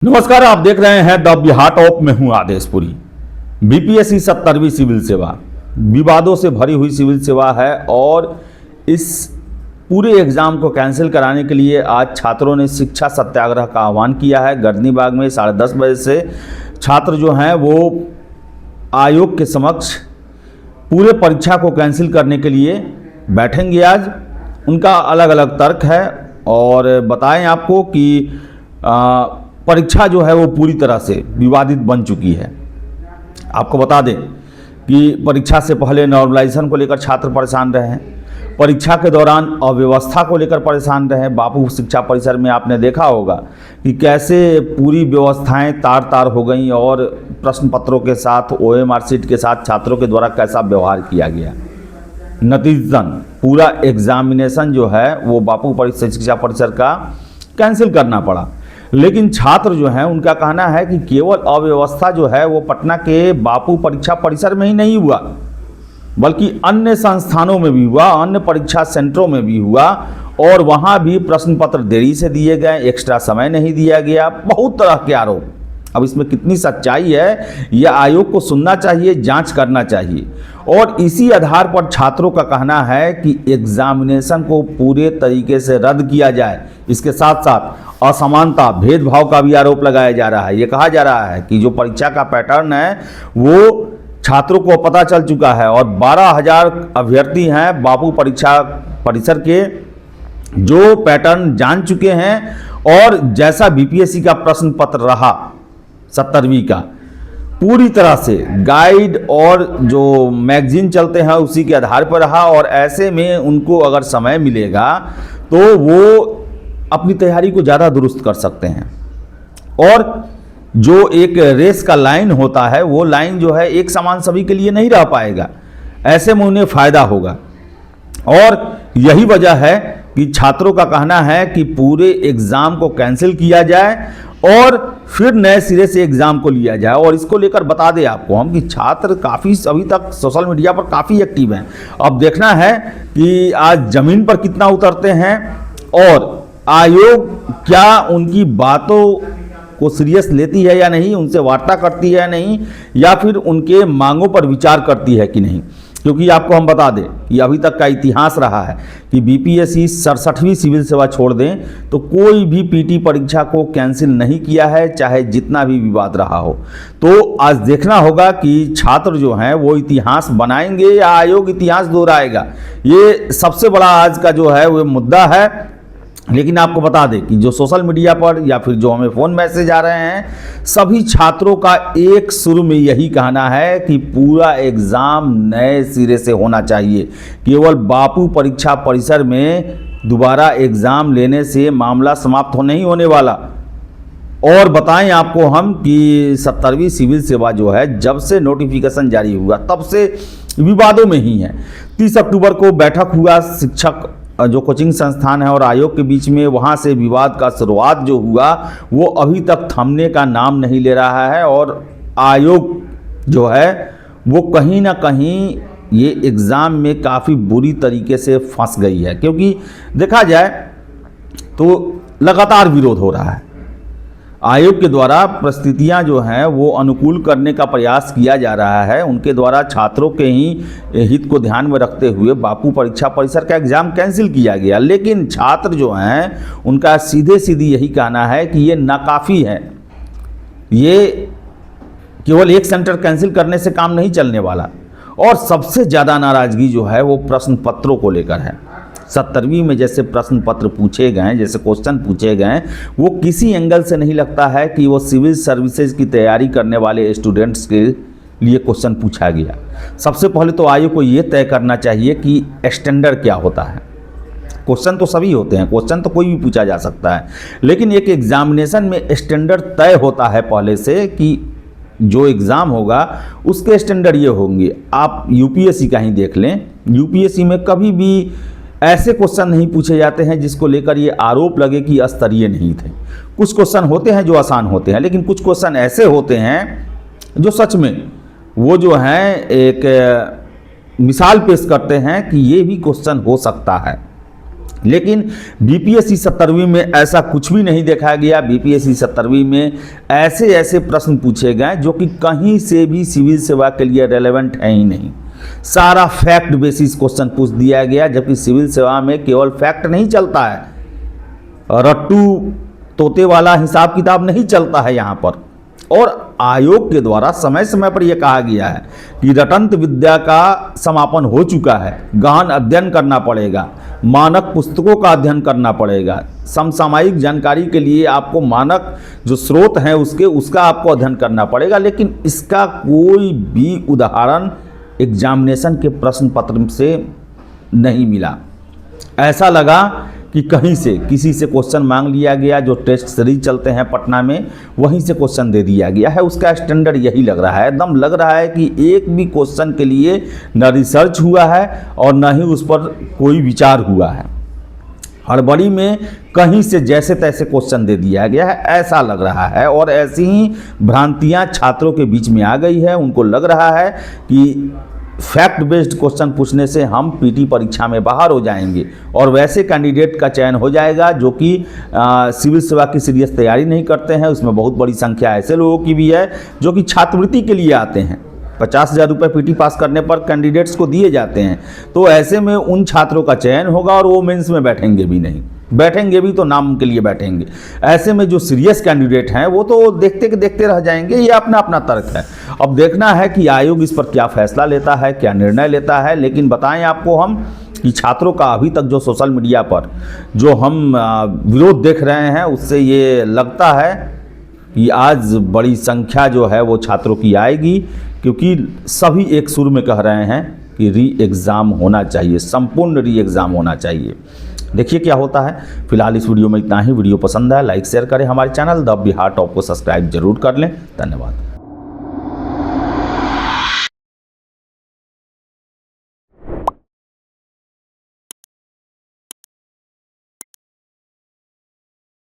नमस्कार, आप देख रहे हैं द बिहार टॉप में हूं आदेशपुरी। बीपीएससी 70वीं सिविल सेवा विवादों से भरी हुई सिविल सेवा है और इस पूरे एग्जाम को कैंसिल कराने के लिए आज छात्रों ने शिक्षा सत्याग्रह का आह्वान किया है। गर्दनी बाग में 10:30 बजे से छात्र जो हैं वो आयोग के समक्ष पूरे परीक्षा को कैंसिल करने के लिए बैठेंगे। आज उनका अलग अलग तर्क है और बताएं आपको कि परीक्षा जो है वो पूरी तरह से विवादित बन चुकी है। आपको बता दें कि परीक्षा से पहले नॉर्मलाइजेशन को लेकर छात्र परेशान रहे हैं, परीक्षा के दौरान अव्यवस्था को लेकर परेशान रहे हैं। बापू शिक्षा परिसर में आपने देखा होगा कि कैसे पूरी व्यवस्थाएं तार तार हो गई और प्रश्न पत्रों के साथ OMR शीट के साथ छात्रों के द्वारा कैसा व्यवहार किया गया। नतीजतन पूरा एग्जामिनेशन जो है वो बापू शिक्षा परिसर का कैंसिल करना पड़ा। लेकिन छात्र जो हैं उनका कहना है कि केवल अव्यवस्था जो है वो पटना के बापू परीक्षा परिसर में ही नहीं हुआ, बल्कि अन्य संस्थानों में भी हुआ, अन्य परीक्षा सेंटरों में भी हुआ और वहाँ भी प्रश्न पत्र देरी से दिए गए, एक्स्ट्रा समय नहीं दिया गया, बहुत तरह के आरोप। अब इसमें कितनी सच्चाई है यह आयोग को सुनना चाहिए, जांच करना चाहिए। और इसी आधार पर छात्रों का कहना है कि एग्जामिनेशन को पूरे तरीके से रद्द किया जाए। इसके साथ साथ असमानता, भेदभाव का भी आरोप लगाया जा रहा है। ये कहा जा रहा है कि जो परीक्षा का पैटर्न है वो छात्रों को पता चल चुका है और 12,000 अभ्यर्थी हैं बापू परीक्षा परिसर के जो पैटर्न जान चुके हैं और जैसा बीपीएससी का प्रश्न पत्र रहा 70वीं का पूरी तरह से गाइड और जो मैगजीन चलते हैं उसी के आधार पर रहा। और ऐसे में उनको अगर समय मिलेगा तो वो अपनी तैयारी को ज़्यादा दुरुस्त कर सकते हैं। और जो एक रेस का लाइन होता है वो लाइन जो है एक समान सभी के लिए नहीं रह पाएगा, ऐसे में उन्हें फ़ायदा होगा। और यही वजह है कि छात्रों का कहना है कि पूरे एग्ज़ाम को कैंसिल किया जाए और फिर नए सिरे से एग्ज़ाम को लिया जाए। और इसको लेकर बता दें आपको हम कि छात्र काफ़ी अभी तक सोशल मीडिया पर काफ़ी एक्टिव हैं। अब देखना है कि आज ज़मीन पर कितना उतरते हैं और आयोग क्या उनकी बातों को सीरियस लेती है या नहीं, उनसे वार्ता करती है या नहीं, या फिर उनके मांगों पर विचार करती है कि नहीं। क्योंकि आपको हम बता दें कि अभी तक का इतिहास रहा है कि बीपीएससी 67वीं सिविल सेवा छोड़ दें तो कोई भी पीटी परीक्षा को कैंसिल नहीं किया है, चाहे जितना भी विवाद रहा हो। तो आज देखना होगा कि छात्र जो हैं वो इतिहास बनाएंगे या आयोग इतिहास दोहराएगा। ये सबसे बड़ा आज का जो है वो मुद्दा है। लेकिन आपको बता दें कि जो सोशल मीडिया पर या फिर जो हमें फ़ोन मैसेज आ रहे हैं, सभी छात्रों का एक सुर में यही कहना है कि पूरा एग्ज़ाम नए सिरे से होना चाहिए। केवल बापू परीक्षा परिसर में दोबारा एग्ज़ाम लेने से मामला समाप्त नहीं होने वाला। और बताएं आपको हम कि 70वीं सिविल सेवा जो है जब से नोटिफिकेशन जारी हुआ तब से विवादों में ही है। 30 अक्टूबर को बैठक हुआ शिक्षक जो कोचिंग संस्थान है और आयोग के बीच में, वहाँ से विवाद का शुरुआत जो हुआ वो अभी तक थमने का नाम नहीं ले रहा है। और आयोग जो है वो कहीं ना कहीं ये एग्ज़ाम में काफ़ी बुरी तरीके से फंस गई है। क्योंकि देखा जाए तो लगातार विरोध हो रहा है। आयोग के द्वारा परिस्थितियां जो हैं वो अनुकूल करने का प्रयास किया जा रहा है। उनके द्वारा छात्रों के ही हित को ध्यान में रखते हुए बापू परीक्षा परिसर का एग्ज़ाम कैंसिल किया गया। लेकिन छात्र जो हैं उनका सीधी यही कहना है कि ये नाकाफ़ी है। ये केवल एक सेंटर कैंसिल करने से काम नहीं चलने वाला। और सबसे ज़्यादा नाराज़गी जो है वो प्रश्न पत्रों को लेकर है। 70वीं में जैसे प्रश्न पत्र पूछे गए, जैसे क्वेश्चन पूछे गए, वो किसी एंगल से नहीं लगता है कि वो सिविल सर्विसेज की तैयारी करने वाले स्टूडेंट्स के लिए क्वेश्चन पूछा गया। सबसे पहले तो आयोग को ये तय करना चाहिए कि स्टैंडर्ड क्या होता है। क्वेश्चन तो सभी होते हैं, क्वेश्चन तो कोई भी पूछा जा सकता है, लेकिन एक एग्जामिनेशन में स्टैंडर्ड तय होता है पहले से कि जो एग्ज़ाम होगा उसके स्टैंडर्ड ये होंगे। आप यूपीएससी का ही देख लें, यूपीएससी में कभी भी ऐसे क्वेश्चन नहीं पूछे जाते हैं जिसको लेकर ये आरोप लगे कि स्तरीय नहीं थे। कुछ क्वेश्चन होते हैं जो आसान होते हैं, लेकिन कुछ क्वेश्चन ऐसे होते हैं जो सच में वो जो हैं एक मिसाल पेश करते हैं कि ये भी क्वेश्चन हो सकता है। लेकिन बीपीएससी 17वीं में ऐसा कुछ भी नहीं देखा गया। बीपीएससी 17वीं में ऐसे ऐसे प्रश्न पूछे गए जो कि कहीं से भी सिविल सेवा के लिए रेलेवेंट है ही नहीं। सारा फैक्ट बेसिस क्वेश्चन पूछ दिया गया, जबकि सिविल सेवा में केवल फैक्ट नहीं चलता है, रट्टू तोते वाला हिसाब किताब नहीं चलता है यहाँ पर। और आयोग के द्वारा समय समय पर यह कहा गया है कि रटंत विद्या का समापन हो चुका है, गहन अध्ययन करना पड़ेगा, मानक पुस्तकों का अध्ययन करना पड़ेगा, समसामयिक जानकारी के लिए आपको मानक जो स्रोत हैं उसका आपको अध्ययन करना पड़ेगा। लेकिन इसका कोई भी उदाहरण एग्जामिनेशन के प्रश्न पत्र से नहीं मिला। ऐसा लगा कि कहीं से किसी से क्वेश्चन मांग लिया गया, जो टेस्ट सीरीज चलते हैं पटना में वहीं से क्वेश्चन दे दिया गया है। उसका स्टैंडर्ड यही लग रहा है, एकदम लग रहा है कि एक भी क्वेश्चन के लिए न रिसर्च हुआ है और न ही उस पर कोई विचार हुआ है। हड़बड़ी में कहीं से जैसे तैसे क्वेश्चन दे दिया गया है, ऐसा लग रहा है। और ऐसी ही भ्रांतियां छात्रों के बीच में आ गई है। उनको लग रहा है कि फैक्ट बेस्ड क्वेश्चन पूछने से हम पीटी परीक्षा में बाहर हो जाएंगे और वैसे कैंडिडेट का चयन हो जाएगा जो कि सिविल सेवा की सीरियस तैयारी नहीं करते हैं। उसमें बहुत बड़ी संख्या ऐसे लोगों की भी है जो कि छात्रवृत्ति के लिए आते हैं। 50,000 रुपये पीटी पास करने पर कैंडिडेट्स को दिए जाते हैं। तो ऐसे में उन छात्रों का चयन होगा और वो मेंस में बैठेंगे भी नहीं, बैठेंगे भी तो नाम के लिए बैठेंगे। ऐसे में जो सीरियस कैंडिडेट हैं वो तो देखते के देखते रह जाएंगे। ये अपना अपना तर्क है। अब देखना है कि आयोग इस पर क्या फैसला लेता है, क्या निर्णय लेता है। लेकिन बताएं आपको हम कि छात्रों का अभी तक जो सोशल मीडिया पर जो हम विरोध देख रहे हैं, उससे ये लगता है कि आज बड़ी संख्या जो है वो छात्रों की आएगी, क्योंकि सभी एक सुर में कह रहे हैं कि री एग्ज़ाम होना चाहिए, संपूर्ण री एग्ज़ाम होना चाहिए। देखिए क्या होता है। फिलहाल इस वीडियो में इतना ही। वीडियो पसंद है लाइक शेयर करें, हमारे चैनल द बिहार टॉप को सब्सक्राइब जरूर कर लें। धन्यवाद।